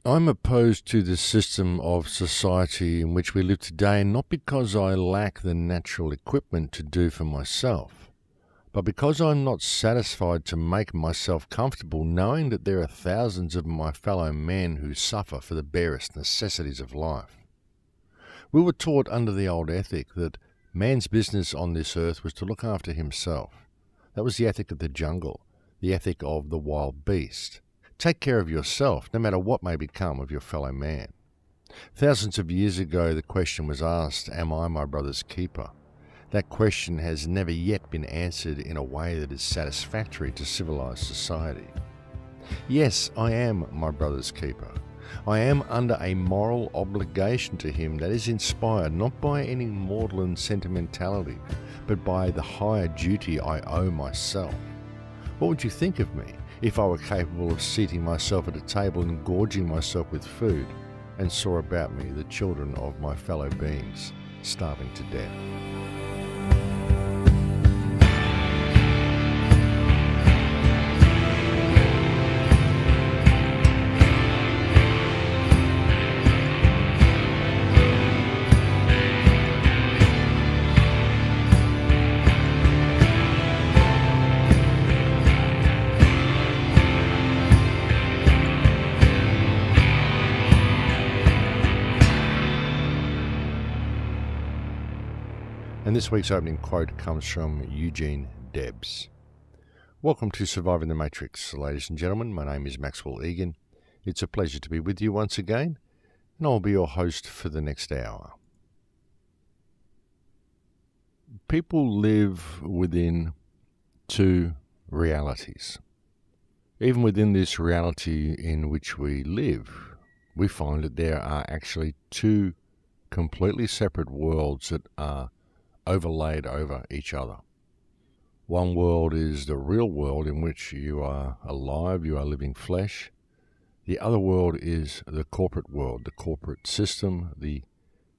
I'm opposed to the system of society in which we live today, not because I lack the natural equipment to do for myself, but because I'm not satisfied to make myself comfortable knowing that there are thousands of my fellow men who suffer for the barest necessities of life. We were taught under the old ethic that man's business on this earth was to look after himself. That was the ethic of the jungle, the ethic of the wild beast. Take care of yourself, no matter what may become of your fellow man. Thousands of years ago, the question was asked, am I my brother's keeper? That question has never yet been answered in a way that is satisfactory to civilized society. Yes, I am my brother's keeper. I am under a moral obligation to him that is inspired not by any maudlin sentimentality, but by the higher duty I owe myself. What would you think of me if I were capable of seating myself at a table and gorging myself with food, and saw about me the children of my fellow beings starving to death? And this week's opening quote comes from Eugene Debs. Welcome to Surviving the Matrix, ladies and gentlemen. My name is Maxwell Egan. It's a pleasure to be with you once again, and I'll be your host for the next hour. People live within two realities. Even within this reality in which we live, we find that there are actually two completely separate worlds that are overlaid over each other. One world is the real world in which you are alive, you are living flesh. The other world is the corporate world, the corporate system, the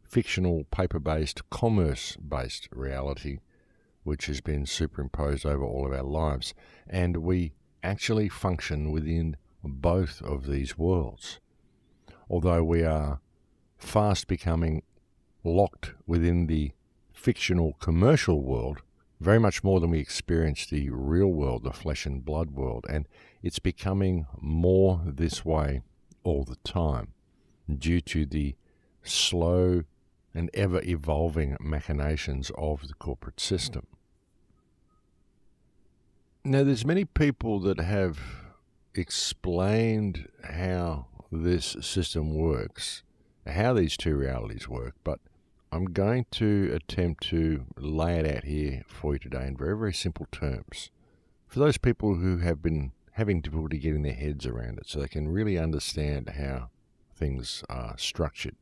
fictional paper-based, commerce-based reality which has been superimposed over all of our lives. And we actually function within both of these worlds. Although we are fast becoming locked within the fictional commercial world, very much more than we experience the real world, the flesh and blood world, and it's becoming more this way all the time due to the slow and ever evolving machinations of the corporate system. Now, there's many people that have explained how this system works, how these two realities work, but I'm going to attempt to lay it out here for you today in very, very simple terms. For those people who have been having difficulty getting their heads around it so they can really understand how things are structured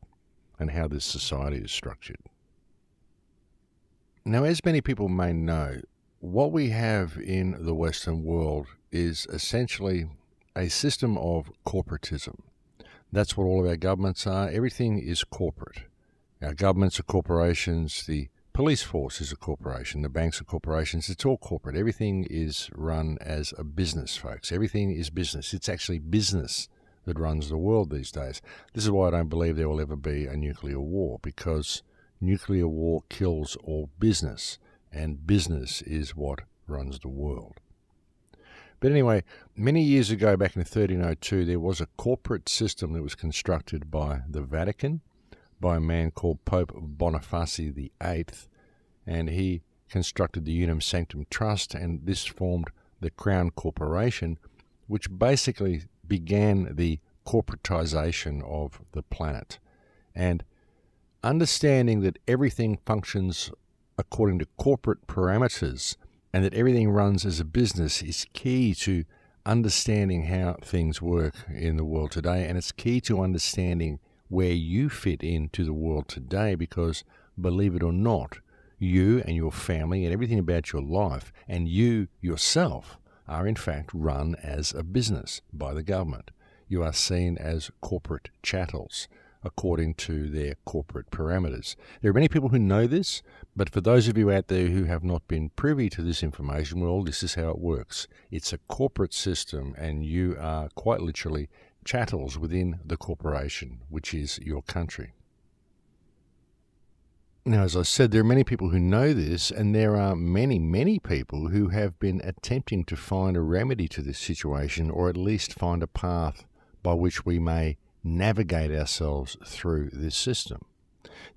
and how this society is structured. Now, as many people may know, what we have in the Western world is essentially a system of corporatism. That's what all of our governments are. Everything is corporate. Our governments are corporations, the police force is a corporation, the banks are corporations, it's all corporate. Everything is run as a business, folks. Everything is business. It's actually business that runs the world these days. This is why I don't believe there will ever be a nuclear war, because nuclear war kills all business, and business is what runs the world. But anyway, many years ago, back in 1302, there was a corporate system that was constructed by the Vatican, by a man called Pope Boniface VIII, and he constructed the Unum Sanctum Trust, and this formed the Crown Corporation, which basically began the corporatization of the planet. And understanding that everything functions according to corporate parameters and that everything runs as a business is key to understanding how things work in the world today, and it's key to understanding where you fit into the world today, because believe it or not, you and your family and everything about your life and you yourself are in fact run as a business by the government. You are seen as corporate chattels according to their corporate parameters. There are many people who know this, but for those of you out there who have not been privy to this information, well, this is how it works. It's a corporate system, and you are quite literally chattels within the corporation, which is your country. Now, as I said, there are many people who know this, and there are many, many people who have been attempting to find a remedy to this situation, or at least find a path by which we may navigate ourselves through this system.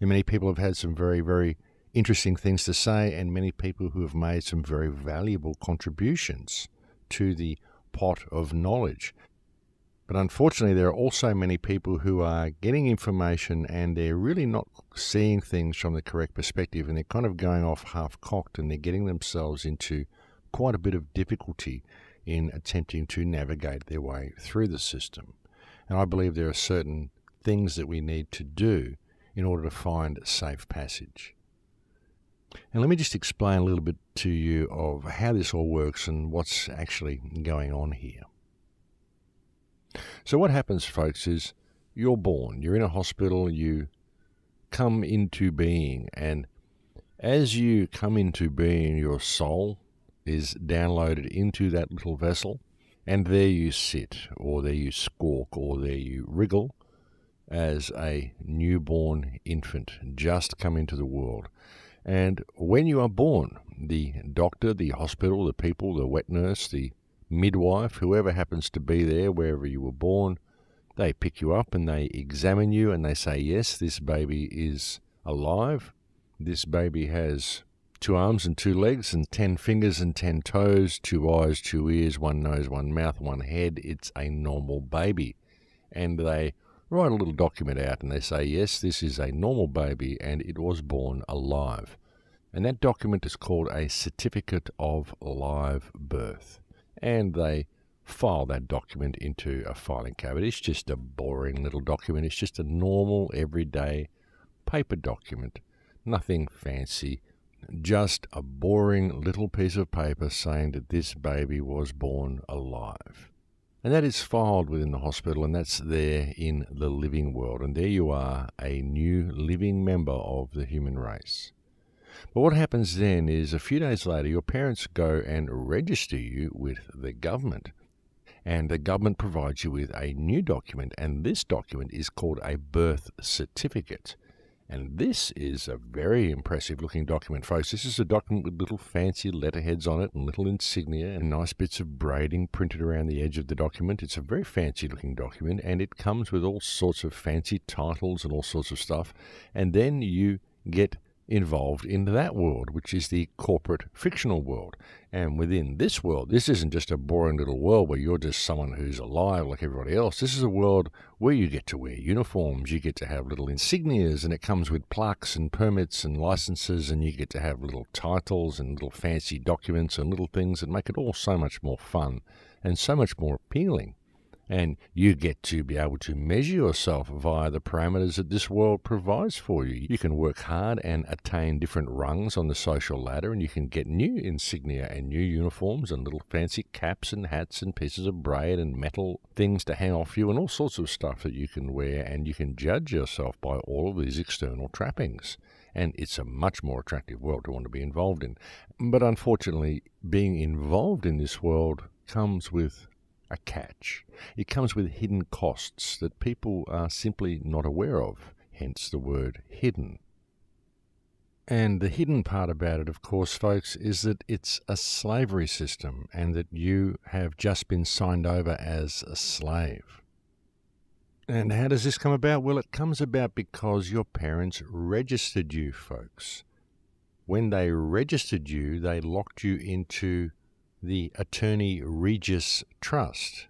And many people have had some very, very interesting things to say, and many people who have made some very valuable contributions to the pot of knowledge. But unfortunately, there are also many people who are getting information and they're really not seeing things from the correct perspective, and they're kind of going off half-cocked, and they're getting themselves into quite a bit of difficulty in attempting to navigate their way through the system. And I believe there are certain things that we need to do in order to find safe passage. And let me just explain a little bit to you of how this all works and what's actually going on here. So what happens, folks, is you're born, you're in a hospital, you come into being, and as you come into being, your soul is downloaded into that little vessel, and there you sit, or there you squawk, or there you wriggle as a newborn infant just come into the world. And when you are born, the doctor, the hospital, the people, the wet nurse, the midwife, whoever happens to be there wherever you were born, they pick you up and they examine you and they say, yes, this baby is alive. This baby has 2 arms and 2 legs and 10 fingers and 10 toes, 2 eyes, 2 ears, 1 nose, 1 mouth, 1 head. It's a normal baby. And they write a little document out and they say, yes, this is a normal baby and it was born alive. And that document is called a certificate of live birth. And they file that document into a filing cabinet. It's just a boring little document. It's just a normal, everyday paper document. Nothing fancy. Just a boring little piece of paper saying that this baby was born alive. And that is filed within the hospital, and that's there in the living world. And there you are, a new living member of the human race. But what happens then is a few days later, your parents go and register you with the government. And the government provides you with a new document, and this document is called a birth certificate. And this is a very impressive looking document, folks. This is a document with little fancy letterheads on it and little insignia and nice bits of braiding printed around the edge of the document. It's a very fancy looking document, and it comes with all sorts of fancy titles and all sorts of stuff. And then you get involved in that world, which is the corporate fictional world. And within this world, this isn't just a boring little world where you're just someone who's alive like everybody else. This is a world where you get to wear uniforms, you get to have little insignias, and it comes with plaques and permits and licenses, and you get to have little titles and little fancy documents and little things that make it all so much more fun and so much more appealing. And you get to be able to measure yourself via the parameters that this world provides for you. You can work hard and attain different rungs on the social ladder, and you can get new insignia and new uniforms and little fancy caps and hats and pieces of braid and metal things to hang off you and all sorts of stuff that you can wear, and you can judge yourself by all of these external trappings. And it's a much more attractive world to want to be involved in. But unfortunately, being involved in this world comes with a catch. It comes with hidden costs that people are simply not aware of, hence the word hidden. And the hidden part about it, of course, folks, is that it's a slavery system and that you have just been signed over as a slave. And how does this come about? Well, it comes about because your parents registered you, folks. When they registered you, they locked you into the Attorney Regis Trust.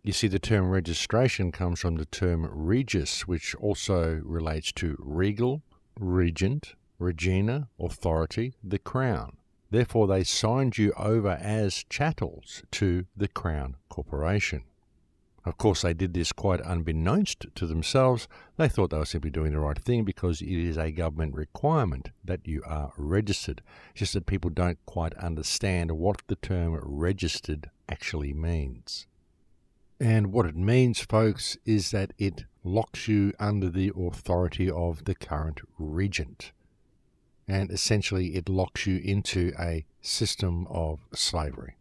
You see, the term registration comes from the term regis, which also relates to regal, regent, regina, authority, the crown. Therefore, they signed you over as chattels to the Crown Corporation. Of course, they did this quite unbeknownst to themselves. They thought they were simply doing the right thing because it is a government requirement that you are registered. It's just that people don't quite understand what the term registered actually means. And what it means, folks, is that it locks you under the authority of the current regent. And essentially, it locks you into a system of slavery.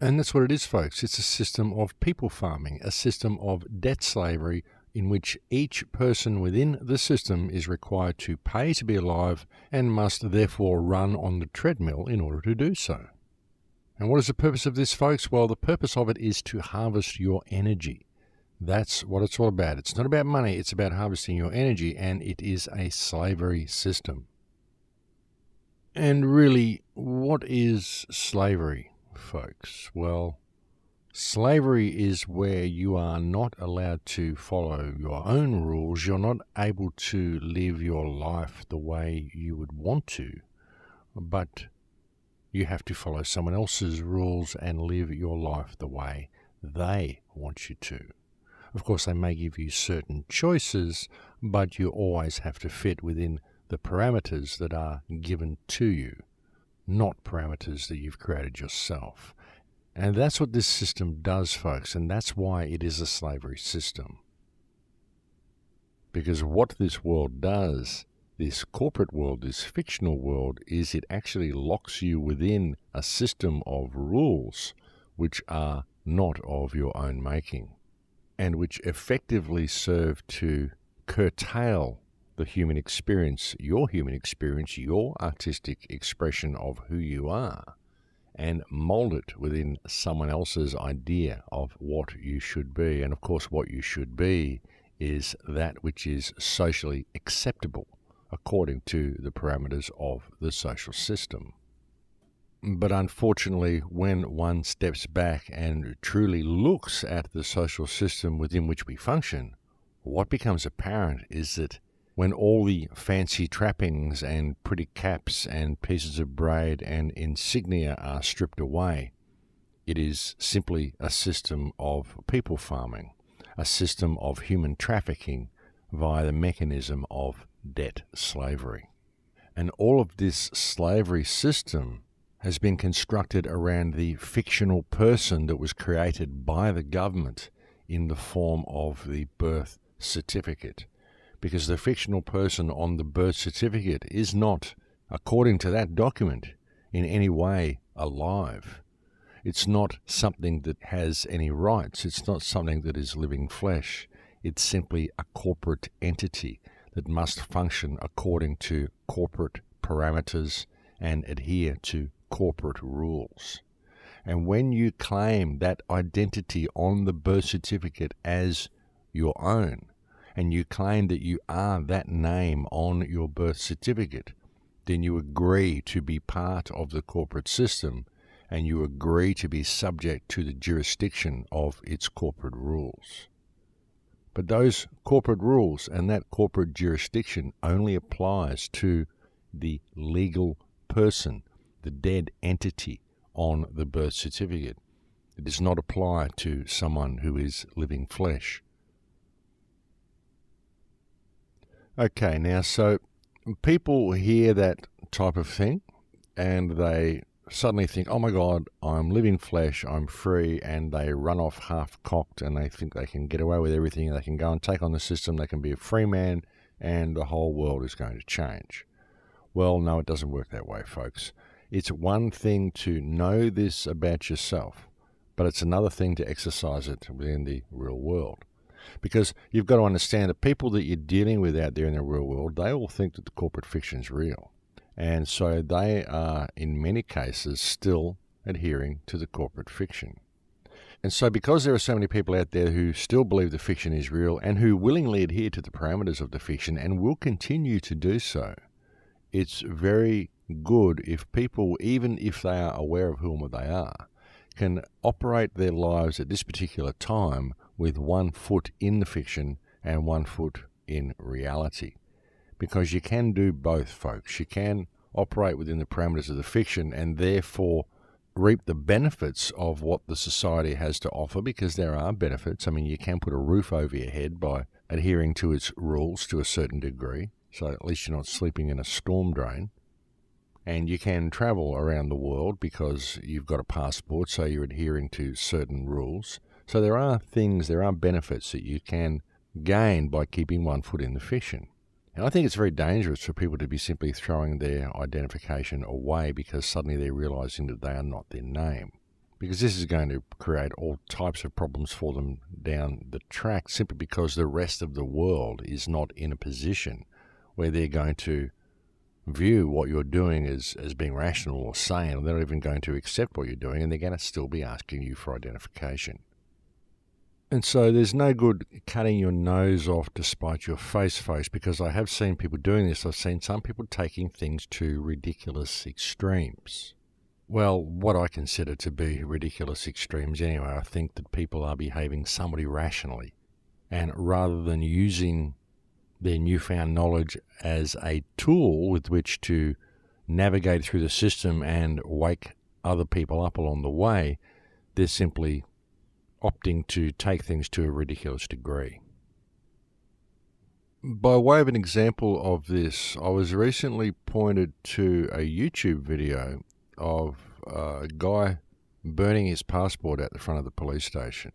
And that's what it is, folks. It's a system of people farming, a system of debt slavery in which each person within the system is required to pay to be alive and must therefore run on the treadmill in order to do so. And what is the purpose of this, folks? Well, the purpose of it is to harvest your energy. That's what it's all about. It's not about money, it's about harvesting your energy, and it is a slavery system. And really, what is slavery, folks? Well, slavery is where you are not allowed to follow your own rules. You're not able to live your life the way you would want to, but you have to follow someone else's rules and live your life the way they want you to. Of course, they may give you certain choices, but you always have to fit within the parameters that are given to you, not parameters that you've created yourself. And that's what this system does, folks, and that's why it is a slavery system. Because what this world does, this corporate world, this fictional world, is it actually locks you within a system of rules which are not of your own making, and which effectively serve to curtail the human experience, your artistic expression of who you are, and mold it within someone else's idea of what you should be. And of course, what you should be is that which is socially acceptable according to the parameters of the social system. But unfortunately, when one steps back and truly looks at the social system within which we function, what becomes apparent is that when all the fancy trappings and pretty caps and pieces of braid and insignia are stripped away, it is simply a system of people farming, a system of human trafficking via the mechanism of debt slavery. And all of this slavery system has been constructed around the fictional person that was created by the government in the form of the birth certificate. Because the fictional person on the birth certificate is not, according to that document, in any way alive. It's not something that has any rights. It's not something that is living flesh. It's simply a corporate entity that must function according to corporate parameters and adhere to corporate rules. And when you claim that identity on the birth certificate as your own, and you claim that you are that name on your birth certificate, then you agree to be part of the corporate system, and you agree to be subject to the jurisdiction of its corporate rules. But those corporate rules and that corporate jurisdiction only applies to the legal person, the dead entity on the birth certificate. It does not apply to someone who is living flesh. Okay, now, so people hear that type of thing and they suddenly think, oh my God, I'm living flesh, I'm free, and they run off half-cocked and they think they can get away with everything, they can go and take on the system, they can be a free man, and the whole world is going to change. Well, no, it doesn't work that way, folks. It's one thing to know this about yourself, but it's another thing to exercise it within the real world. Because you've got to understand that people that you're dealing with out there in the real world, they all think that the corporate fiction is real. And so they are, in many cases, still adhering to the corporate fiction. And so because there are so many people out there who still believe the fiction is real and who willingly adhere to the parameters of the fiction and will continue to do so, it's very good if people, even if they are aware of whom they are, can operate their lives at this particular time with 1 foot in the fiction and 1 foot in reality. Because you can do both, folks. You can operate within the parameters of the fiction and therefore reap the benefits of what the society has to offer, because there are benefits. I mean, you can put a roof over your head by adhering to its rules to a certain degree, so at least you're not sleeping in a storm drain. And you can travel around the world because you've got a passport, so you're adhering to certain rules. So there are benefits that you can gain by keeping 1 foot in the fiction. And I think it's very dangerous for people to be simply throwing their identification away because suddenly they're realizing that they are not their name. because this is going to create all types of problems for them down the track, simply because the rest of the world is not in a position where they're going to view what you're doing as being rational or sane, or they're not even going to accept what you're doing, and they're going to still be asking you for identification. And so there's no good cutting your nose off to spite your face, folks, because I have seen people doing this. I've seen some people taking things to ridiculous extremes. Well, what I consider to be ridiculous extremes anyway, I think that people are behaving somewhat irrationally. And rather than using their newfound knowledge as a tool with which to navigate through the system and wake other people up along the way, they're simply opting to take things to a ridiculous degree. By way of an example of this, I was recently pointed to a YouTube video of a guy burning his passport at the front of the police station.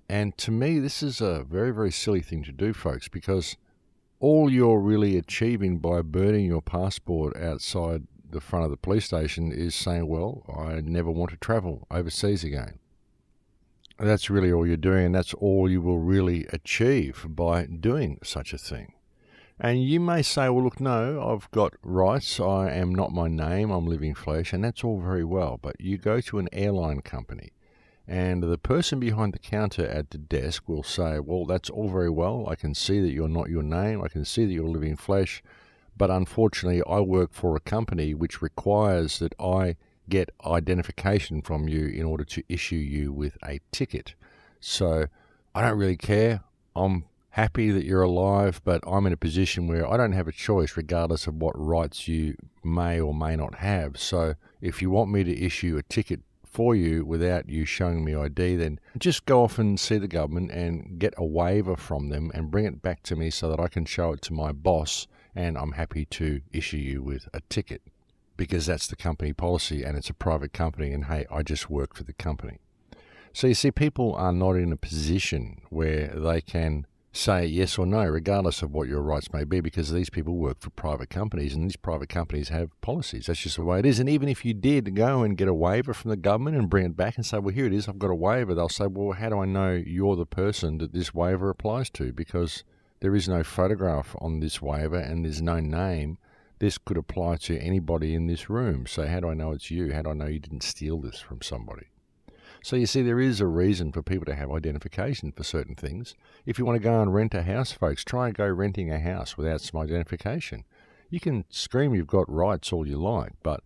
And to me, this is a very, very silly thing to do, folks, because all you're really achieving by burning your passport outside the front of the police station is saying, well, I never want to travel overseas again. That's really all you're doing, and that's all you will really achieve by doing such a thing. And you may say, well, look, no, I've got rights. I am not my name. I'm living flesh, and that's all very well. But you go to an airline company, and the person behind the counter at the desk will say, well, that's all very well. I can see that you're not your name. I can see that you're living flesh. But unfortunately, I work for a company which requires that I get identification from you in order to issue you with a ticket. So I don't really care. I'm happy that you're alive, but I'm in a position where I don't have a choice regardless of what rights you may or may not have. So if you want me to issue a ticket for you without you showing me ID, then just go off and see the government and get a waiver from them and bring it back to me so that I can show it to my boss, and I'm happy to issue you with a ticket. Because that's the company policy, and it's a private company, and hey, I just work for the company. So you see, people are not in a position where they can say yes or no, regardless of what your rights may be, because these people work for private companies, and these private companies have policies. That's just the way it is. And even if you did go and get a waiver from the government and bring it back and say, well, here it is, I've got a waiver, they'll say, well, how do I know you're the person that this waiver applies to? Because there is no photograph on this waiver, and there's no name. This could apply to anybody in this room. So how do I know it's you? How do I know you didn't steal this from somebody? So you see, there is a reason for people to have identification for certain things. If you want to go and rent a house, folks, try and go renting a house without some identification. You can scream you've got rights all you like, but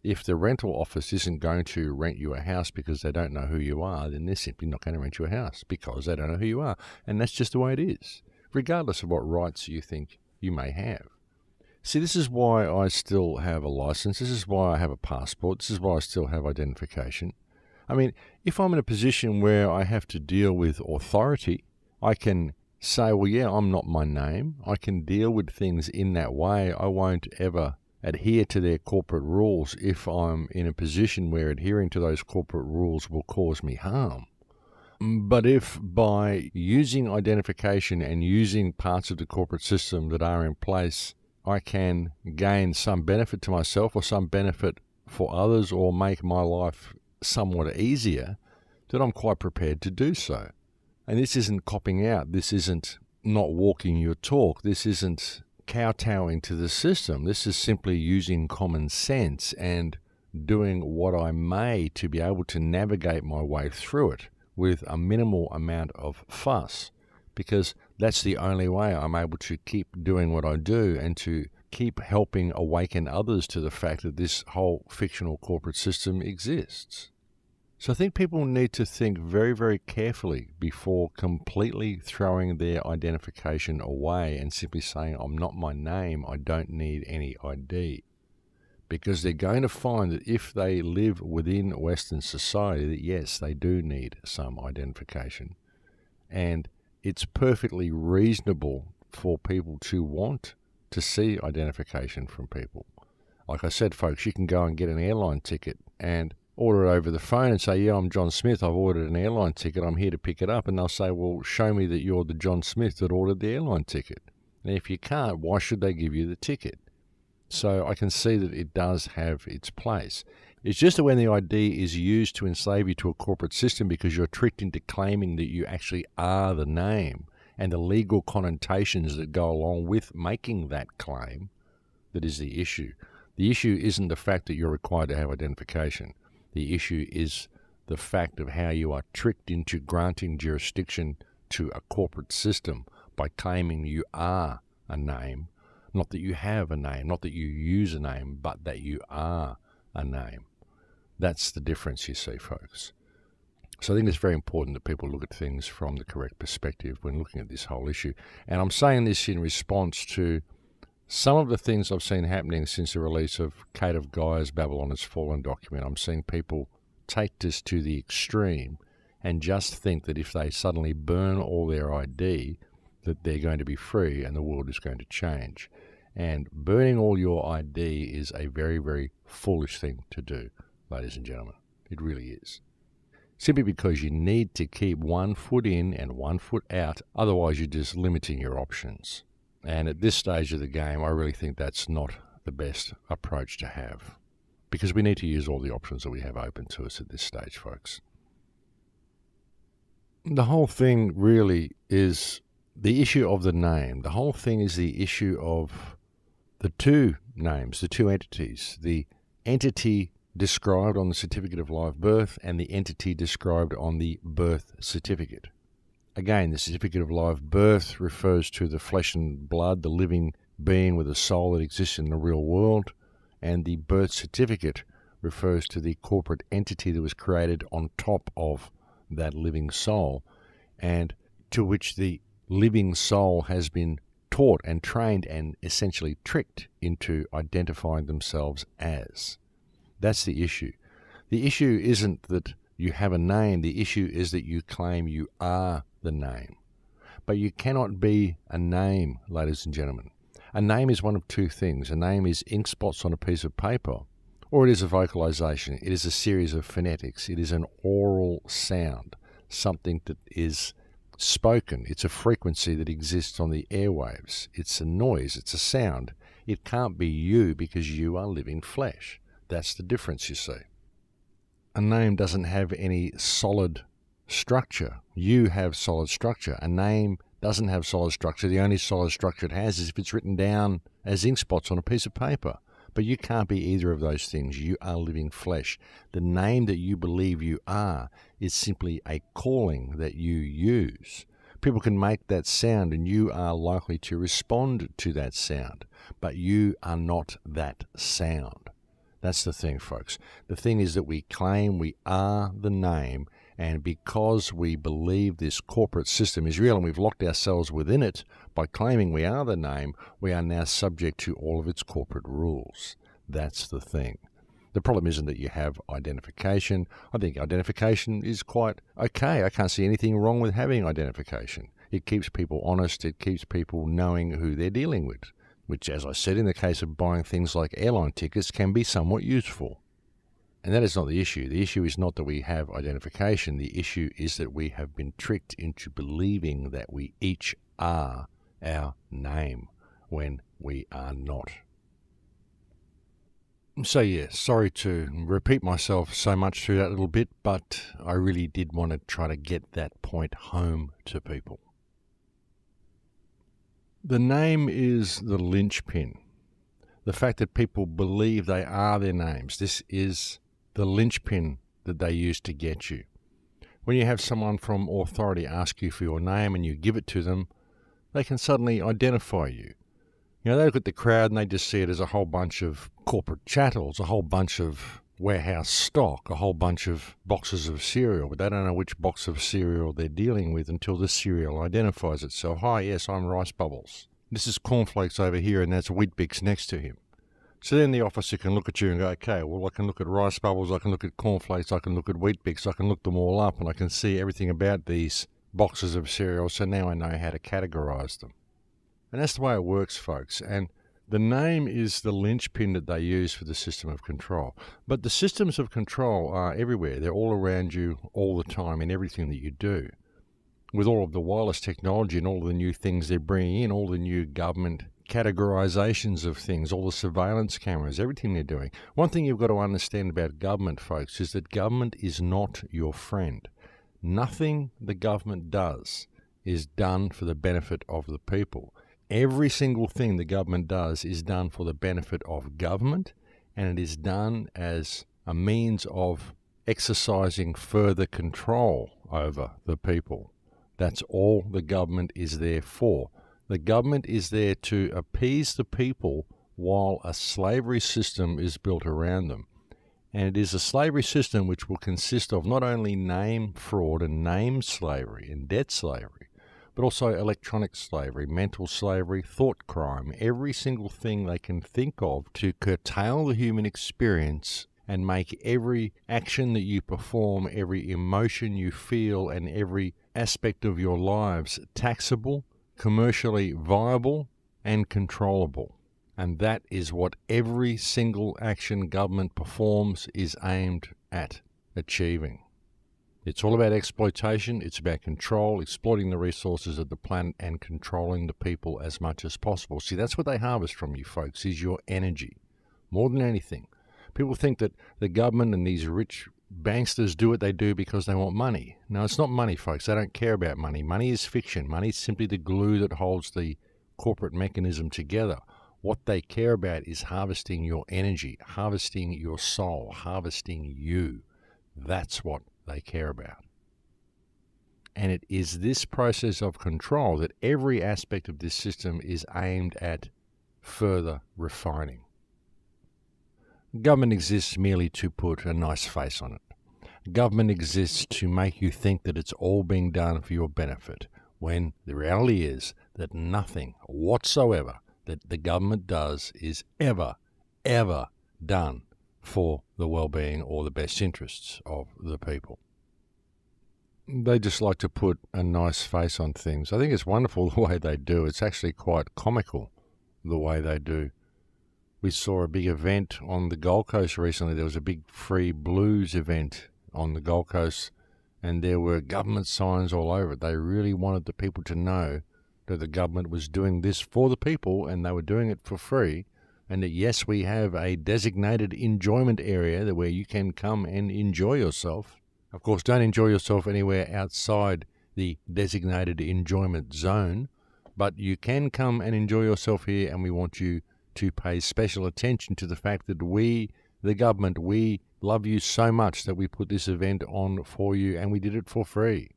if the rental office isn't going to rent you a house because they don't know who you are, then they're simply not going to rent you a house because they don't know who you are. And that's just the way it is, regardless of what rights you think you may have. See, this is why I still have a license. This is why I have a passport. This is why I still have identification. I mean, if I'm in a position where I have to deal with authority, I can say, well, yeah, I'm not my name. I can deal with things in that way. I won't ever adhere to their corporate rules if I'm in a position where adhering to those corporate rules will cause me harm. But if by using identification and using parts of the corporate system that are in place, I can gain some benefit to myself or some benefit for others or make my life somewhat easier, then I'm quite prepared to do so. And this isn't copping out. This isn't not walking your talk. This isn't kowtowing to the system. This is simply using common sense and doing what I may to be able to navigate my way through it with a minimal amount of fuss, because that's the only way I'm able to keep doing what I do and to keep helping awaken others to the fact that this whole fictional corporate system exists. So I think people need to think very, very carefully before completely throwing their identification away and simply saying, I'm not my name, I don't need any ID. Because they're going to find that if they live within Western society, that yes, they do need some identification. And it's perfectly reasonable for people to want to see identification from people. Like I said, folks, you can go and get an airline ticket and order it over the phone and say, yeah, I'm John Smith, I've ordered an airline ticket, I'm here to pick it up. And they'll say, well, show me that you're the John Smith that ordered the airline ticket. And if you can't, why should they give you the ticket? So I can see that it does have its place. It's just that when the ID is used to enslave you to a corporate system because you're tricked into claiming that you actually are the name and the legal connotations that go along with making that claim, that is the issue. The issue isn't the fact that you're required to have identification. The issue is the fact of how you are tricked into granting jurisdiction to a corporate system by claiming you are a name, not that you have a name, not that you use a name, but that you are a name. That's the difference, you see, folks. So I think it's very important that people look at things from the correct perspective when looking at this whole issue. And I'm saying this in response to some of the things I've seen happening since the release of Kate of Gaia's Babylon Has Fallen document. I'm seeing people take this to the extreme and just think that if they suddenly burn all their ID, that they're going to be free and the world is going to change. And burning all your ID is a very, very foolish thing to do, ladies and gentlemen. It really is. Simply because you need to keep 1 foot in and 1 foot out, otherwise you're just limiting your options. And at this stage of the game, I really think that's not the best approach to have, because we need to use all the options that we have open to us at this stage, folks. The whole thing really is the issue of the name. The whole thing is the issue of the two names, the two entities, the entity described on the certificate of live birth and the entity described on the birth certificate. Again, the certificate of live birth refers to the flesh and blood, the living being with a soul that exists in the real world, and the birth certificate refers to the corporate entity that was created on top of that living soul, and to which the living soul has been taught and trained and essentially tricked into identifying themselves as. That's the issue. The issue isn't that you have a name. The issue is that you claim you are the name. But you cannot be a name, ladies and gentlemen. A name is one of two things. A name is ink spots on a piece of paper, or it is a vocalization. It is a series of phonetics. It is an oral sound, something that is spoken. It's a frequency that exists on the airwaves. It's a noise. It's a sound. It can't be you because you are living flesh. That's the difference, you see. A name doesn't have any solid structure. You have solid structure. A name doesn't have solid structure. The only solid structure it has is if it's written down as ink spots on a piece of paper. But you can't be either of those things. You are living flesh. The name that you believe you are is simply a calling that you use. People can make that sound and you are likely to respond to that sound, but you are not that sound. That's the thing, folks. The thing is that we claim we are the name, and because we believe this corporate system is real and we've locked ourselves within it by claiming we are the name, we are now subject to all of its corporate rules. That's the thing. The problem isn't that you have identification. I think identification is quite okay. I can't see anything wrong with having identification. It keeps people honest. It keeps people knowing who they're dealing with, which, as I said, in the case of buying things like airline tickets, can be somewhat useful. And that is not the issue. The issue is not that we have identification. The issue is that we have been tricked into believing that we each are our name when we are not. So yeah, sorry to repeat myself so much through that little bit, but I really did want to try to get that point home to people. The name is the linchpin. The fact that people believe they are their names. This is the linchpin that they use to get you. When you have someone from authority ask you for your name and you give it to them, they can suddenly identify you. You know, they look at the crowd and they just see it as a whole bunch of corporate chattels, a whole bunch of warehouse stock, a whole bunch of boxes of cereal, but they don't know which box of cereal they're dealing with until the cereal identifies itself. Hi, yes, I'm Rice Bubbles. This is Cornflakes over here and that's Weet-Bix next to him. So then the officer can look at you and go, okay, well, I can look at Rice Bubbles, I can look at Cornflakes, I can look at Weet-Bix, I can look them all up and I can see everything about these boxes of cereal, so now I know how to categorize them. And that's the way it works, folks. And the name is the linchpin that they use for the system of control. But the systems of control are everywhere. They're all around you all the time in everything that you do. With all of the wireless technology and all the new things they're bringing in, all the new government categorizations of things, all the surveillance cameras, everything they're doing. One thing you've got to understand about government, folks, is that government is not your friend. Nothing the government does is done for the benefit of the people. Every single thing the government does is done for the benefit of government, and it is done as a means of exercising further control over the people. That's all the government is there for. The government is there to appease the people while a slavery system is built around them. And it is a slavery system which will consist of not only name fraud and name slavery and debt slavery, but also electronic slavery, mental slavery, thought crime, every single thing they can think of to curtail the human experience and make every action that you perform, every emotion you feel, and every aspect of your lives taxable, commercially viable, and controllable. And that is what every single action government performs is aimed at achieving. It's all about exploitation, it's about control, exploiting the resources of the planet and controlling the people as much as possible. See, that's what they harvest from you folks, is your energy, more than anything. People think that the government and these rich banksters do what they do because they want money. No, it's not money, folks. They don't care about money. Money is fiction. Money is simply the glue that holds the corporate mechanism together. What they care about is harvesting your energy, harvesting your soul, harvesting you. That's what they care about. And it is this process of control that every aspect of this system is aimed at further refining. Government exists merely to put a nice face on it. Government exists to make you think that it's all being done for your benefit, when the reality is that nothing whatsoever that the government does is ever done for the well-being or the best interests of the people. They just like to put a nice face on things. I think it's wonderful the way they do. It's actually quite comical the way they do. We saw a big event on the Gold Coast recently. There was a big free blues event on the Gold Coast, and there were government signs all over it. They really wanted the people to know that the government was doing this for the people and they were doing it for free, and that yes, we have a designated enjoyment area where you can come and enjoy yourself. Of course, don't enjoy yourself anywhere outside the designated enjoyment zone, but you can come and enjoy yourself here, and we want you to pay special attention to the fact that we, the government, we love you so much that we put this event on for you, and we did it for free.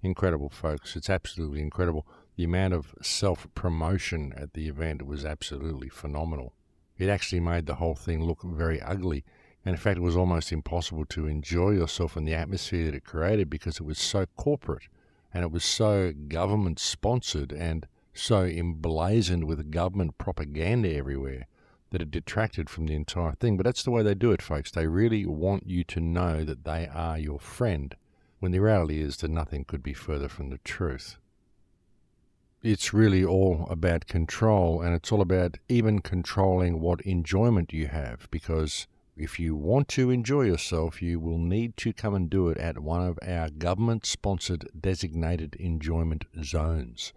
Incredible, folks. It's absolutely incredible. The amount of self-promotion at the event was absolutely phenomenal. It actually made the whole thing look very ugly. And in fact, it was almost impossible to enjoy yourself in the atmosphere that it created because it was so corporate and it was so government-sponsored and so emblazoned with government propaganda everywhere that it detracted from the entire thing. But that's the way they do it, folks. They really want you to know that they are your friend, when the reality is that nothing could be further from the truth. It's really all about control, and it's all about even controlling what enjoyment you have, because if you want to enjoy yourself, you will need to come and do it at one of our government-sponsored designated enjoyment zones.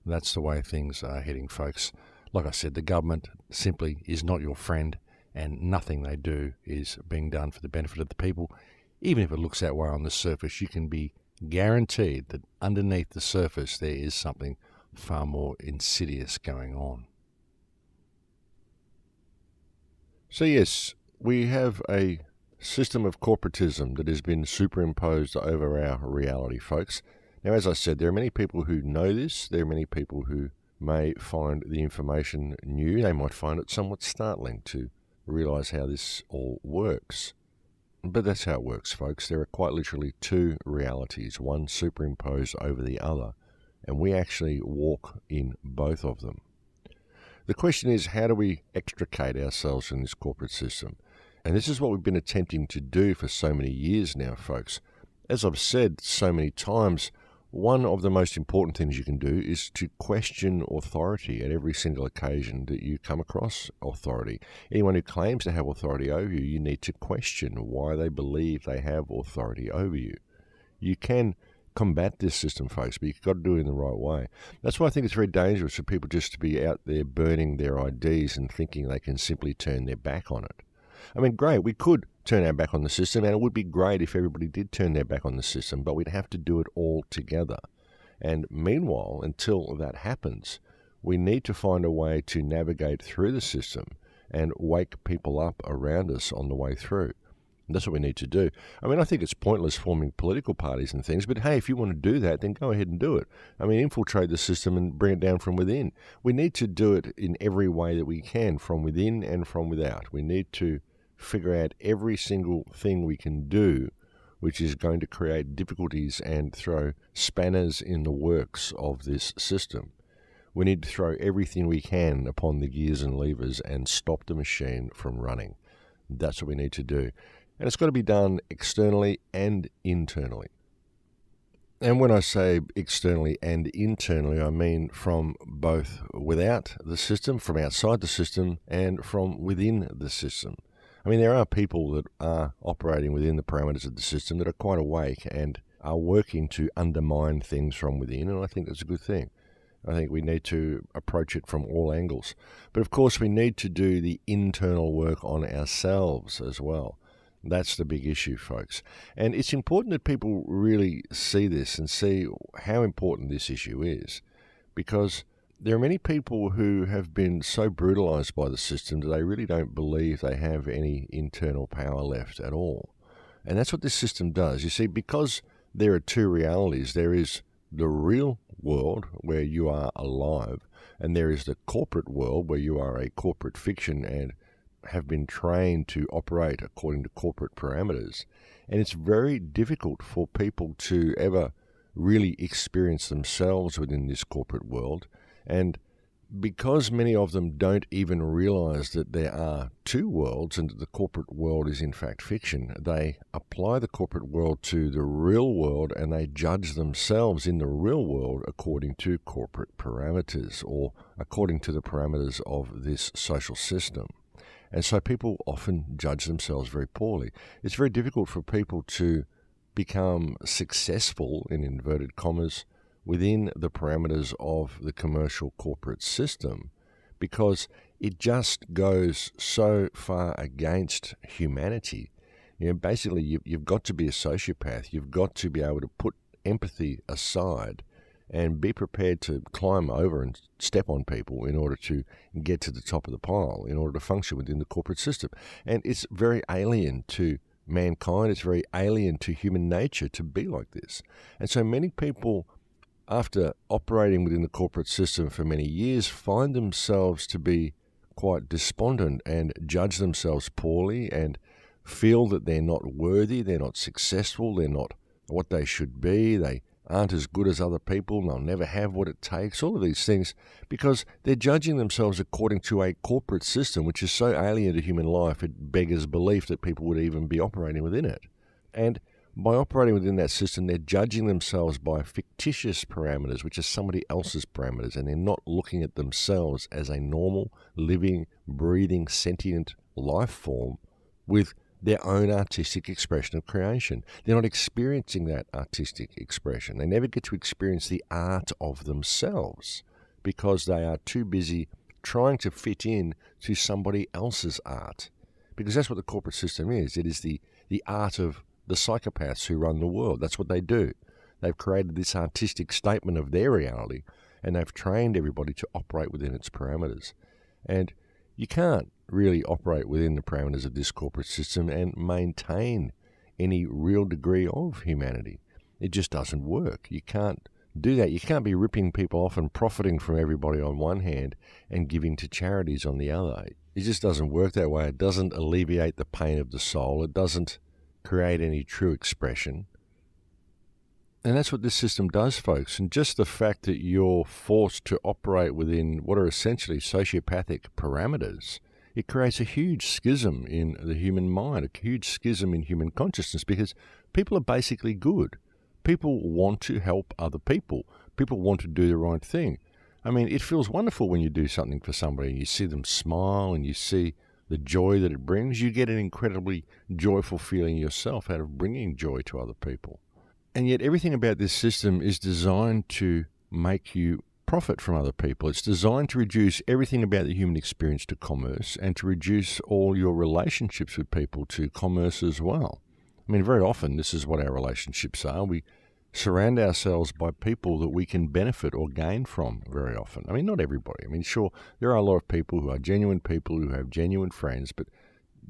That's the way things are heading, folks. Like I said, the government simply is not your friend, and nothing they do is being done for the benefit of the people. Even if it looks that way on the surface, you can be guaranteed that underneath the surface there is something far more insidious going on. So yes, we have a system of corporatism that has been superimposed over our reality, folks. Now, as I said, there are many people who know this. There are many people who may find the information new. They might find it somewhat startling to realize how this all works. But that's how it works, folks. There are quite literally two realities, one superimposed over the other, and we actually walk in both of them. The question is, how do we extricate ourselves from this corporate system? And this is what we've been attempting to do for so many years now, folks. As I've said so many times, one of the most important things you can do is to question authority at every single occasion that you come across authority. Anyone who claims to have authority over you, you need to question why they believe they have authority over you. You can combat this system, folks, but you've got to do it in the right way. That's why I think it's very dangerous for people just to be out there burning their IDs and thinking they can simply turn their back on it. I mean, great, we could turn our back on the system, and it would be great if everybody did turn their back on the system, but we'd have to do it all together. And meanwhile, until that happens, we need to find a way to navigate through the system and wake people up around us on the way through. And that's what we need to do. I mean, I think it's pointless forming political parties and things, but hey, if you want to do that, then go ahead and do it. I mean, infiltrate the system and bring it down from within. We need to do it in every way that we can, from within and from without. We need to figure out every single thing we can do which is going to create difficulties and throw spanners in the works of this system. We need to throw everything we can upon the gears and levers and stop the machine from running. That's what we need to do. And it's got to be done externally and internally. And when I say externally and internally, I mean from both without the system, from outside the system, and from within the system. I mean, there are people that are operating within the parameters of the system that are quite awake and are working to undermine things from within, and I think that's a good thing. I think we need to approach it from all angles. But of course, we need to do the internal work on ourselves as well. That's the big issue, folks. And it's important that people really see this and see how important this issue is, because there are many people who have been so brutalized by the system that they really don't believe they have any internal power left at all. And that's what this system does. You see, because there are two realities, there is the real world where you are alive, and there is the corporate world where you are a corporate fiction and have been trained to operate according to corporate parameters. And it's very difficult for people to ever really experience themselves within this corporate world. And because many of them don't even realize that there are two worlds and that the corporate world is in fact fiction, they apply the corporate world to the real world and they judge themselves in the real world according to corporate parameters or according to the parameters of this social system. And so people often judge themselves very poorly. It's very difficult for people to become successful, in inverted commas, within the parameters of the commercial corporate system, because it just goes so far against humanity. You know, basically, you've got to be a sociopath. You've got to be able to put empathy aside and be prepared to climb over and step on people in order to get to the top of the pile, in order to function within the corporate system. And it's very alien to mankind. It's very alien to human nature to be like this. And so many people, after operating within the corporate system for many years, find themselves to be quite despondent and judge themselves poorly and feel that they're not worthy, they're not successful, they're not what they should be, they aren't as good as other people, and they'll never have what it takes, all of these things, because they're judging themselves according to a corporate system which is so alien to human life, it beggars belief that people would even be operating within it. And by operating within that system, they're judging themselves by fictitious parameters, which are somebody else's parameters, and they're not looking at themselves as a normal, living, breathing, sentient life form with their own artistic expression of creation. They're not experiencing that artistic expression. They never get to experience the art of themselves because they are too busy trying to fit in to somebody else's art. Because that's what the corporate system is. It is the art of the psychopaths who run the world. That's what they do. They've created this artistic statement of their reality, and they've trained everybody to operate within its parameters. And you can't really operate within the parameters of this corporate system and maintain any real degree of humanity. It just doesn't work. You can't do that. You can't be ripping people off and profiting from everybody on one hand and giving to charities on the other. It just doesn't work that way. It doesn't alleviate the pain of the soul. It doesn't create any true expression. And that's what this system does, folks. And just the fact that you're forced to operate within what are essentially sociopathic parameters, it creates a huge schism in the human mind, a huge schism in human consciousness, because people are basically good. People want to help other people. People want to do the right thing. I mean, it feels wonderful when you do something for somebody and you see them smile and you see the joy that it brings. You get an incredibly joyful feeling yourself out of bringing joy to other people. And yet everything about this system is designed to make you profit from other people. It's designed to reduce everything about the human experience to commerce and to reduce all your relationships with people to commerce as well. I mean, very often this is what our relationships are. We surround ourselves by people that we can benefit or gain from very often. I mean, not everybody. I mean, sure, there are a lot of people who are genuine people who have genuine friends, but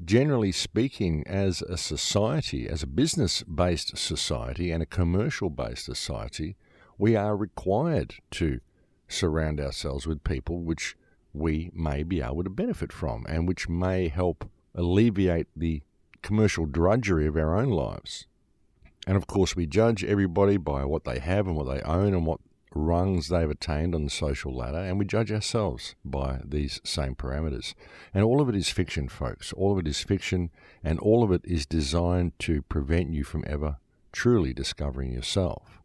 generally speaking, as a society, as a business-based society and a commercial-based society, we are required to surround ourselves with people which we may be able to benefit from and which may help alleviate the commercial drudgery of our own lives. And of course, we judge everybody by what they have and what they own and what rungs they've attained on the social ladder, and we judge ourselves by these same parameters. And all of it is fiction, folks. All of it is fiction, and all of it is designed to prevent you from ever truly discovering yourself.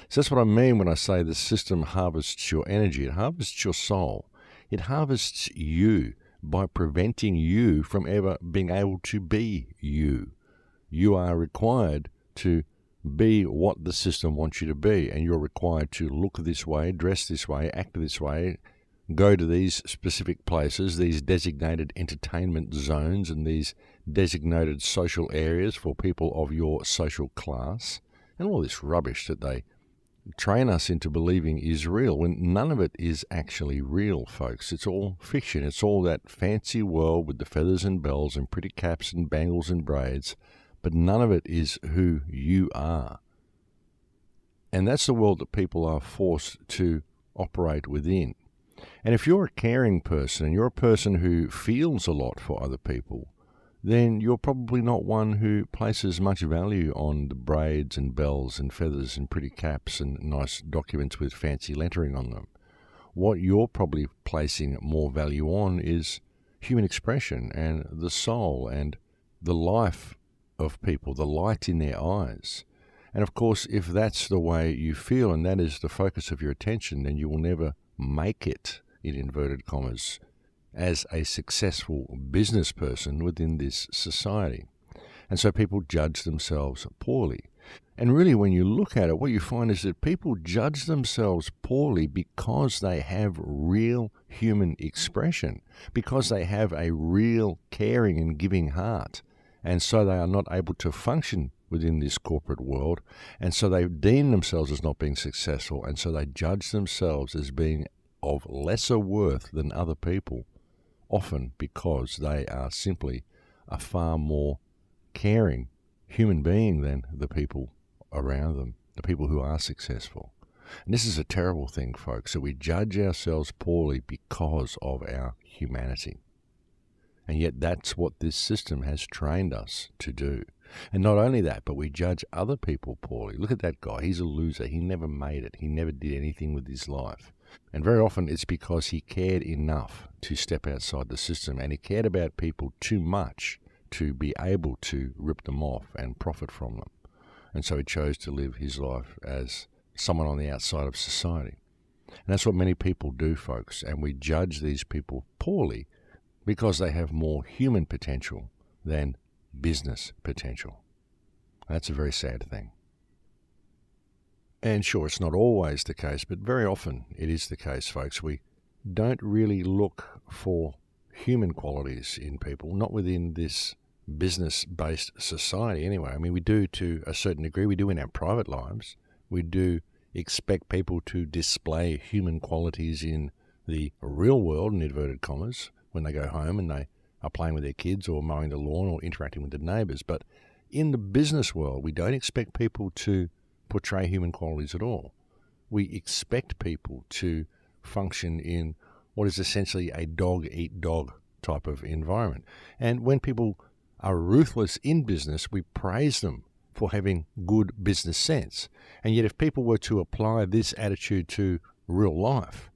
So that's what I mean when I say the system harvests your energy. It harvests your soul. It harvests you by preventing you from ever being able to be you. You are required to be what the system wants you to be, and you're required to look this way, dress this way, act this way, go to these specific places, these designated entertainment zones and these designated social areas for people of your social class, and all this rubbish that they train us into believing is real, when none of it is actually real, folks. It's all fiction. It's all that fancy world with the feathers and bells and pretty caps and bangles and braids, but none of it is who you are. And that's the world that people are forced to operate within. And if you're a caring person and you're a person who feels a lot for other people, then you're probably not one who places much value on the braids and bells and feathers and pretty caps and nice documents with fancy lettering on them. What you're probably placing more value on is human expression and the soul and the life of people, the light in their eyes. And of course, if that's the way you feel and that is the focus of your attention, then you will never make it, in inverted commas, as a successful business person within this society. And so people judge themselves poorly. And really, when you look at it, what you find is that people judge themselves poorly because they have real human expression, because they have a real caring and giving heart. And so they are not able to function within this corporate world. And so they deem themselves as not being successful. And so they judge themselves as being of lesser worth than other people, often because they are simply a far more caring human being than the people around them, the people who are successful. And this is a terrible thing, folks, that we judge ourselves poorly because of our humanity. And yet that's what this system has trained us to do. And not only that, but we judge other people poorly. Look at that guy. He's a loser. He never made it. He never did anything with his life. And very often it's because he cared enough to step outside the system, and he cared about people too much to be able to rip them off and profit from them. And so he chose to live his life as someone on the outside of society. And that's what many people do, folks. And we judge these people poorly because they have more human potential than business potential. That's a very sad thing. And sure, it's not always the case, but very often it is the case, folks. We don't really look for human qualities in people, not within this business-based society anyway. I mean, we do to a certain degree. We do in our private lives. We do expect people to display human qualities in the real world, in inverted commas, when they go home and they are playing with their kids or mowing the lawn or interacting with their neighbours. But in the business world, we don't expect people to portray human qualities at all. We expect people to function in what is essentially a dog-eat-dog type of environment. And when people are ruthless in business, we praise them for having good business sense. And yet if people were to apply this attitude to real life,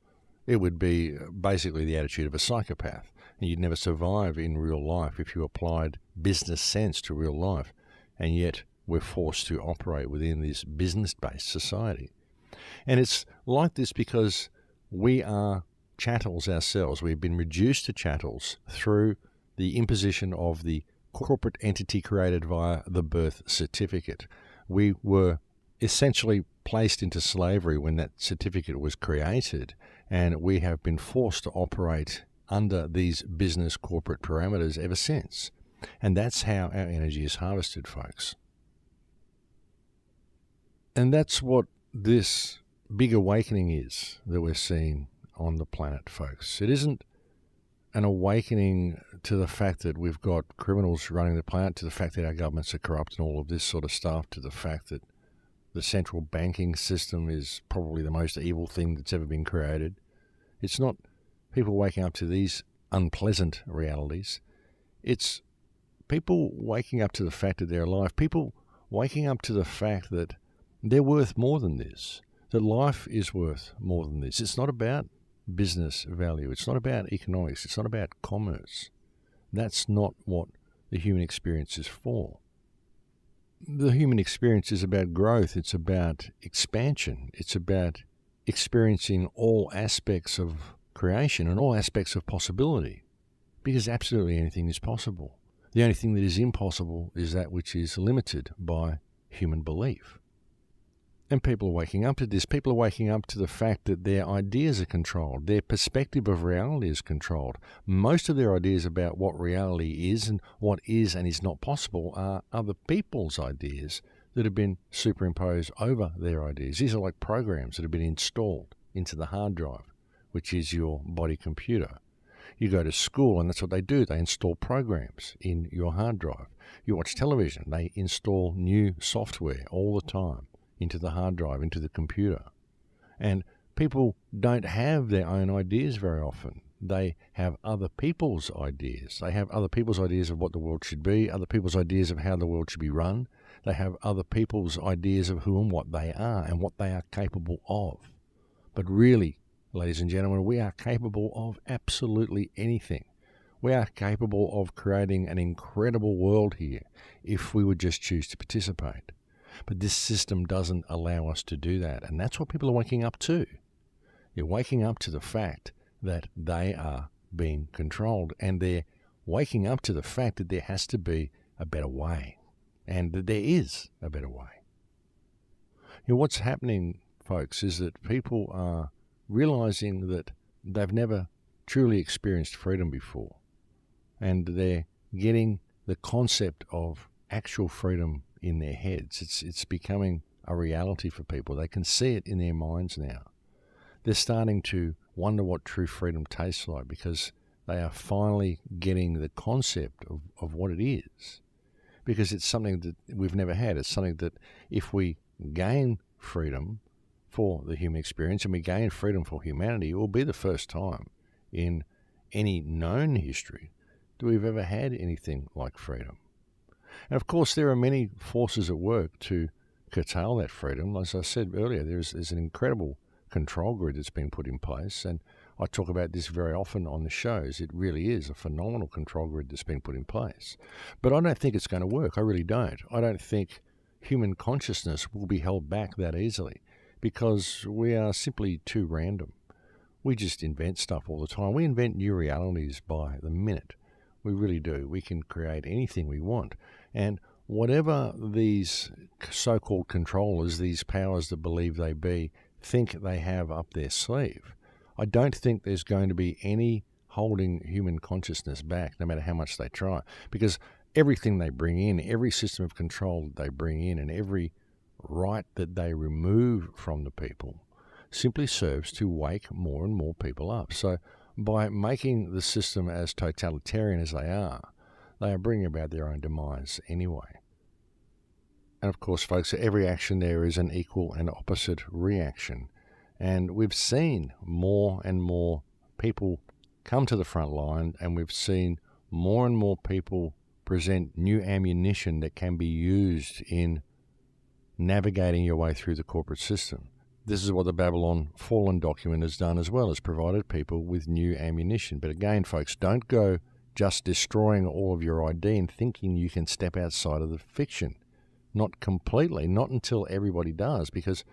it would be basically the attitude of a psychopath. And you'd never survive in real life if you applied business sense to real life. And yet we're forced to operate within this business-based society. And it's like this because we are chattels ourselves. We've been reduced to chattels through the imposition of the corporate entity created via the birth certificate. We were essentially placed into slavery when that certificate was created, and we have been forced to operate under these business corporate parameters ever since. And that's how our energy is harvested, folks. And that's what this big awakening is that we're seeing on the planet, folks. It isn't an awakening to the fact that we've got criminals running the planet, to the fact that our governments are corrupt and all of this sort of stuff, to the fact that the central banking system is probably the most evil thing that's ever been created. It's not people waking up to these unpleasant realities. It's people waking up to the fact that they're alive. People waking up to the fact that they're worth more than this, that life is worth more than this. It's not about business value. It's not about economics. It's not about commerce. That's not what the human experience is for. The human experience is about growth. It's about expansion. It's about experiencing all aspects of creation and all aspects of possibility, because absolutely anything is possible. The only thing that is impossible is that which is limited by human belief. And people are waking up to this. People are waking up to the fact that their ideas are controlled. Their perspective of reality is controlled. Most of their ideas about what reality is and what is and is not possible are other people's ideas that have been superimposed over their ideas. These are like programs that have been installed into the hard drive, which is your body computer. You go to school and that's what they do. They install programs in your hard drive. You watch television. They install new software all the time into the hard drive, into the computer. And people don't have their own ideas very often. They have other people's ideas. They have other people's ideas of what the world should be, other people's ideas of how the world should be run. They have other people's ideas of who and what they are and what they are capable of. But really, ladies and gentlemen, we are capable of absolutely anything. We are capable of creating an incredible world here if we would just choose to participate. But this system doesn't allow us to do that. And that's what people are waking up to. They're waking up to the fact that they are being controlled. And they're waking up to the fact that there has to be a better way. And that there is a better way. You know, what's happening, folks, is that people are realizing that they've never truly experienced freedom before. And they're getting the concept of actual freedom in their heads. It's becoming a reality for people. They can see it in their minds now. They're starting to wonder what true freedom tastes like because they are finally getting the concept of what it is. Because it's something that we've never had. It's something that if we gain freedom for the human experience and we gain freedom for humanity, it will be the first time in any known history that we've ever had anything like freedom. And of course, there are many forces at work to curtail that freedom. As I said earlier, there's an incredible control grid that's been put in place, and I talk about this very often on the shows. It really is a phenomenal control grid that's been put in place. But I don't think it's going to work. I really don't. I don't think human consciousness will be held back that easily because we are simply too random. We just invent stuff all the time. We invent new realities by the minute. We really do. We can create anything we want. And whatever these so-called controllers, these powers that believe they be, think they have up their sleeve, I don't think there's going to be any holding human consciousness back, no matter how much they try. Because everything they bring in, every system of control that they bring in, and every right that they remove from the people simply serves to wake more and more people up. So by making the system as totalitarian as they are bringing about their own demise anyway. And of course, folks, for every action there is an equal and opposite reaction. And we've seen more and more people come to the front line, and we've seen more and more people present new ammunition that can be used in navigating your way through the corporate system. This is what the Babylon Fallen document has done as well, as provided people with new ammunition. But again, folks, don't go just destroying all of your ID and thinking you can step outside of the fiction. Not completely, not until everybody does. Because,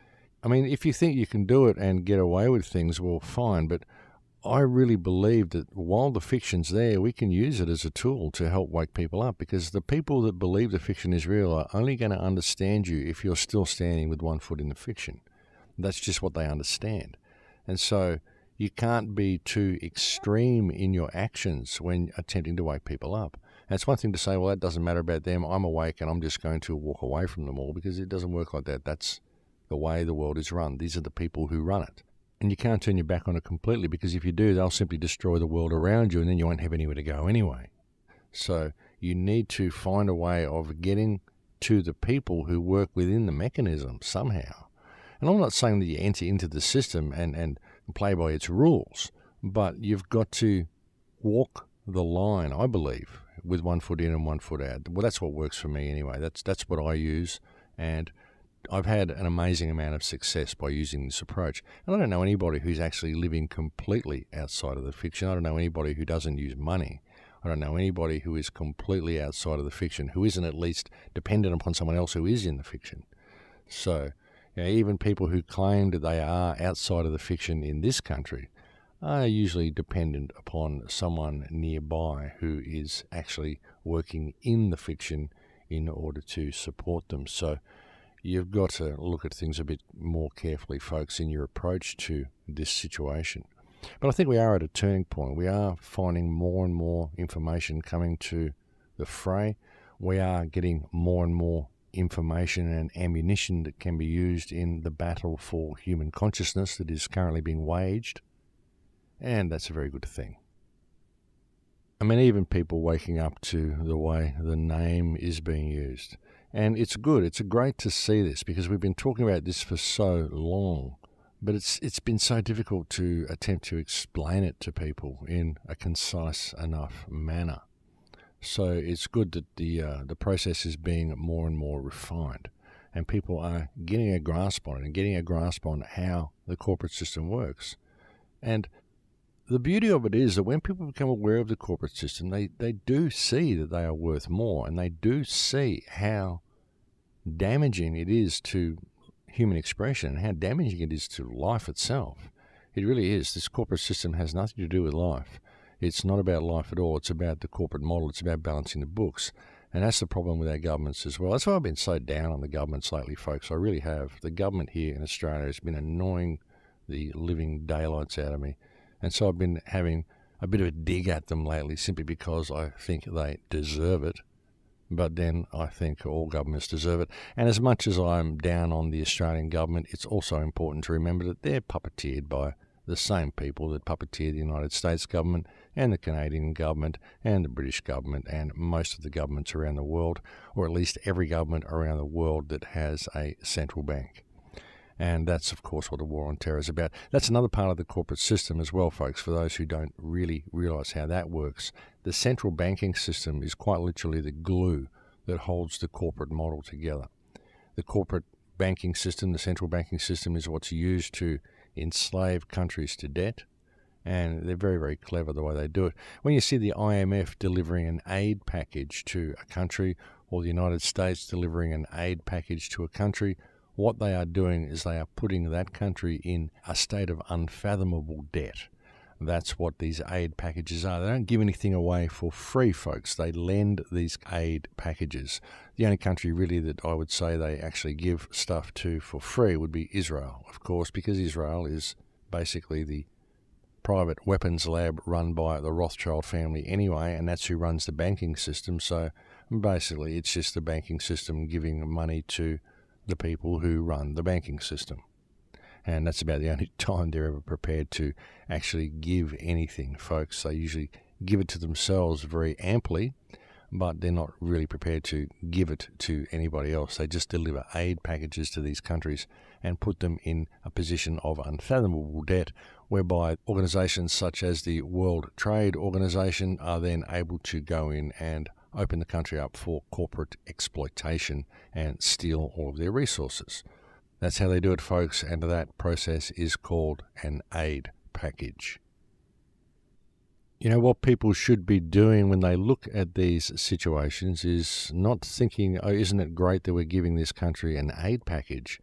I mean, if you think you can do it and get away with things, well, fine. But I really believe that while the fiction's there, we can use it as a tool to help wake people up, because the people that believe the fiction is real are only going to understand you if you're still standing with one foot in the fiction. That's just what they understand. And so you can't be too extreme in your actions when attempting to wake people up. And it's one thing to say, well, that doesn't matter about them. I'm awake and I'm just going to walk away from them all, because it doesn't work like that. That's the way the world is run. These are the people who run it. And you can't turn your back on it completely, because if you do, they'll simply destroy the world around you and then you won't have anywhere to go anyway. So you need to find a way of getting to the people who work within the mechanism somehow. And I'm not saying that you enter into the system and play by its rules, but you've got to walk the line, I believe, with one foot in and one foot out. Well, that's what works for me anyway. That's what I use, and I've had an amazing amount of success by using this approach. And I don't know anybody who's actually living completely outside of the fiction. I don't know anybody who doesn't use money. I don't know anybody who is completely outside of the fiction, who isn't at least dependent upon someone else who is in the fiction. So, even people who claim that they are outside of the fiction in this country are usually dependent upon someone nearby who is actually working in the fiction in order to support them. So you've got to look at things a bit more carefully, folks, in your approach to this situation. But I think we are at a turning point. We are finding more and more information coming to the fray. We are getting more and more information and ammunition that can be used in the battle for human consciousness that is currently being waged. And that's a very good thing. I mean, even people waking up to the way the name is being used. And it's good. It's great to see this, because we've been talking about this for so long. But it's been so difficult to attempt to explain it to people in a concise enough manner. So it's good that the process is being more and more refined, and people are getting a grasp on it and getting a grasp on how the corporate system works. And the beauty of it is that when people become aware of the corporate system, they do see that they are worth more, and they do see how damaging it is to human expression and how damaging it is to life itself. It really is. This corporate system has nothing to do with life. It's not about life at all. It's about the corporate model. It's about balancing the books. And that's the problem with our governments as well. That's why I've been so down on the governments lately, folks. I really have. The government here in Australia has been annoying the living daylights out of me. And so I've been having a bit of a dig at them lately, simply because I think they deserve it. But then I think all governments deserve it. And as much as I'm down on the Australian government, it's also important to remember that they're puppeteered by the same people that puppeteer the United States government and the Canadian government and the British government and most of the governments around the world, or at least every government around the world that has a central bank. And that's, of course, what the war on terror is about. That's another part of the corporate system as well, folks, for those who don't really realize how that works. The central banking system is quite literally the glue that holds the corporate model together. The corporate banking system, the central banking system, is what's used to enslave countries to debt, and they're very, very clever the way they do it. When you see the IMF delivering an aid package to a country, or the United States delivering an aid package to a country, what they are doing is they are putting that country in a state of unfathomable debt. That's what these aid packages are. They don't give anything away for free, folks. They lend these aid packages. The only country really that I would say they actually give stuff to for free would be Israel, of course, because Israel is basically the private weapons lab run by the Rothschild family anyway, and that's who runs the banking system. So basically it's just the banking system giving money to the people who run the banking system. And that's about the only time they're ever prepared to actually give anything, folks. They usually give it to themselves very amply, but they're not really prepared to give it to anybody else. They just deliver aid packages to these countries and put them in a position of unfathomable debt, whereby organizations such as the World Trade Organization are then able to go in and open the country up for corporate exploitation and steal all of their resources. That's how they do it, folks, and that process is called an aid package. You know, what people should be doing when they look at these situations is not thinking, oh, isn't it great that we're giving this country an aid package?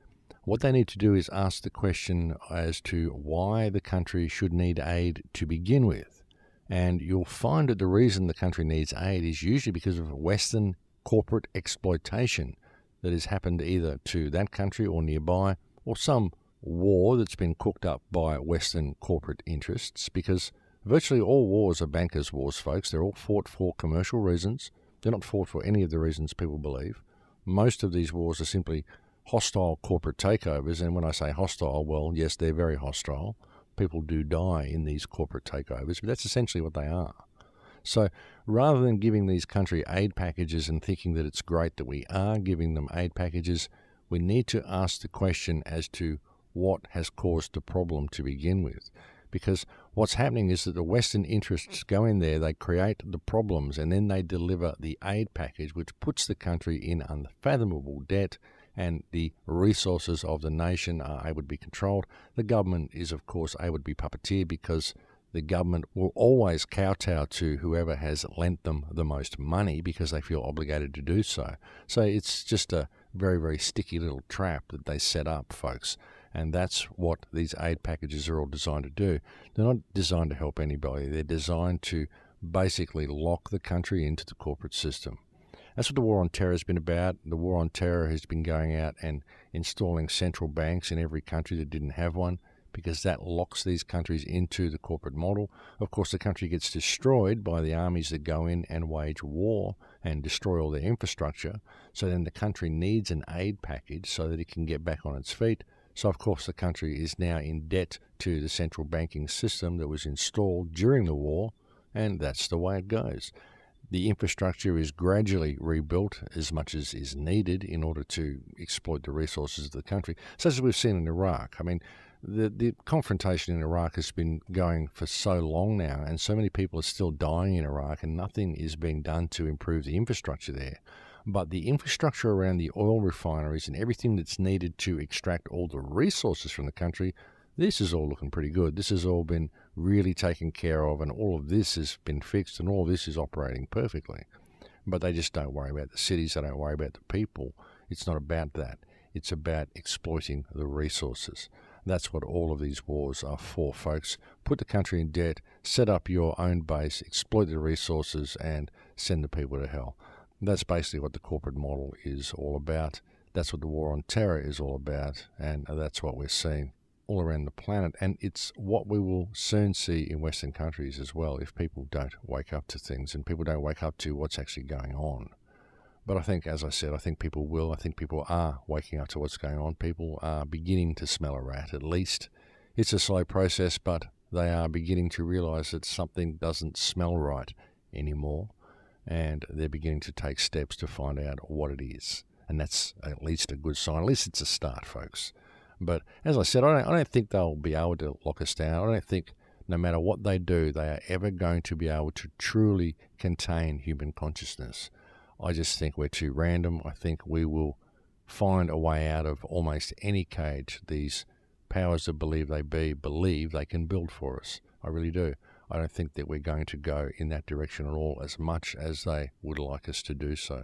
What they need to do is ask the question as to why the country should need aid to begin with. And you'll find that the reason the country needs aid is usually because of Western corporate exploitation that has happened either to that country or nearby, or some war that's been cooked up by Western corporate interests, because virtually all wars are bankers' wars, folks. They're all fought for commercial reasons. They're not fought for any of the reasons people believe. Most of these wars are simply hostile corporate takeovers, and when I say hostile, well, yes, they're very hostile. People do die in these corporate takeovers, but that's essentially what they are. So rather than giving these country aid packages and thinking that it's great that we are giving them aid packages, we need to ask the question as to what has caused the problem to begin with. Because what's happening is that the Western interests go in there, they create the problems, and then they deliver the aid package, which puts the country in unfathomable debt, and the resources of the nation are able to be controlled. The government is, of course, able to be puppeteered because the government will always kowtow to whoever has lent them the most money because they feel obligated to do so. So it's just a very, very sticky little trap that they set up, folks. And that's what these aid packages are all designed to do. They're not designed to help anybody. They're designed to basically lock the country into the corporate system. That's what the war on terror has been about. The war on terror has been going out and installing central banks in every country that didn't have one, because that locks these countries into the corporate model. Of course, the country gets destroyed by the armies that go in and wage war and destroy all their infrastructure. So then the country needs an aid package so that it can get back on its feet. So, of course, the country is now in debt to the central banking system that was installed during the war, and that's the way it goes. The infrastructure is gradually rebuilt as much as is needed in order to exploit the resources of the country, such as we've seen in Iraq. I mean, the confrontation in Iraq has been going for so long now, and so many people are still dying in Iraq, and nothing is being done to improve the infrastructure there. But the infrastructure around the oil refineries and everything that's needed to extract all the resources from the country, this is all looking pretty good. This has all been really taken care of, and all of this has been fixed, and all of this is operating perfectly. But they just don't worry about the cities. They don't worry about the people. It's not about that. It's about exploiting the resources. That's what all of these wars are for, folks. Put the country in debt, set up your own base, exploit the resources, and send the people to hell. That's basically what the corporate model is all about. That's what the war on terror is all about, and that's what we're seeing all around the planet. And it's what we will soon see in Western countries as well if people don't wake up to things and people don't wake up to what's actually going on. But I think, as I said, I think people will. I think people are waking up to what's going on. People are beginning to smell a rat, at least. It's a slow process, but they are beginning to realize that something doesn't smell right anymore. And they're beginning to take steps to find out what it is. And that's at least a good sign. At least it's a start, folks. But as I said, I don't think they'll be able to lock us down. I don't think no matter what they do, they are ever going to be able to truly contain human consciousness. I just think we're too random. I think we will find a way out of almost any cage these powers that believe they can build for us. I really do. I don't think that we're going to go in that direction at all as much as they would like us to do so.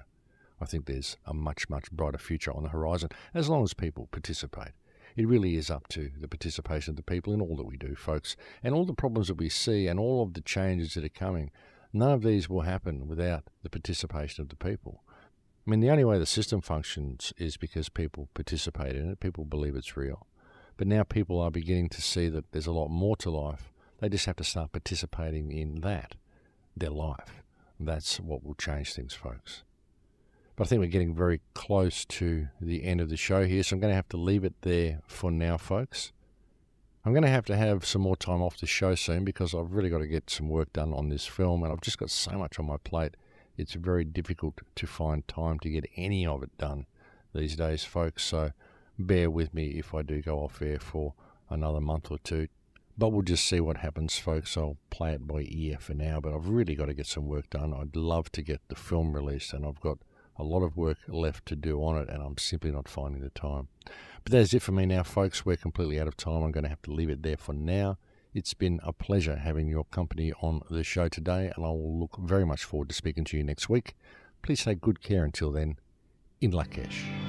I think there's a much, much brighter future on the horizon as long as people participate. It really is up to the participation of the people in all that we do, folks. And all the problems that we see and all of the changes that are coming, none of these will happen without the participation of the people. I mean, the only way the system functions is because people participate in it. People believe it's real. But now people are beginning to see that there's a lot more to life. They just have to start participating in that, their life. That's what will change things, folks. But I think we're getting very close to the end of the show here, so I'm going to have to leave it there for now, folks. I'm going to have some more time off the show soon because I've really got to get some work done on this film, and I've just got so much on my plate. It's very difficult to find time to get any of it done these days, folks, so bear with me if I do go off air for another month or two. But we'll just see what happens, folks. I'll play it by ear for now, but I've really got to get some work done. I'd love to get the film released, and I've got a lot of work left to do on it, and I'm simply not finding the time. But that's it for me now, folks. We're completely out of time. I'm going to have to leave it there for now. It's been a pleasure having your company on the show today, and I will look very much forward to speaking to you next week. Please take good care until then. In Lakesh.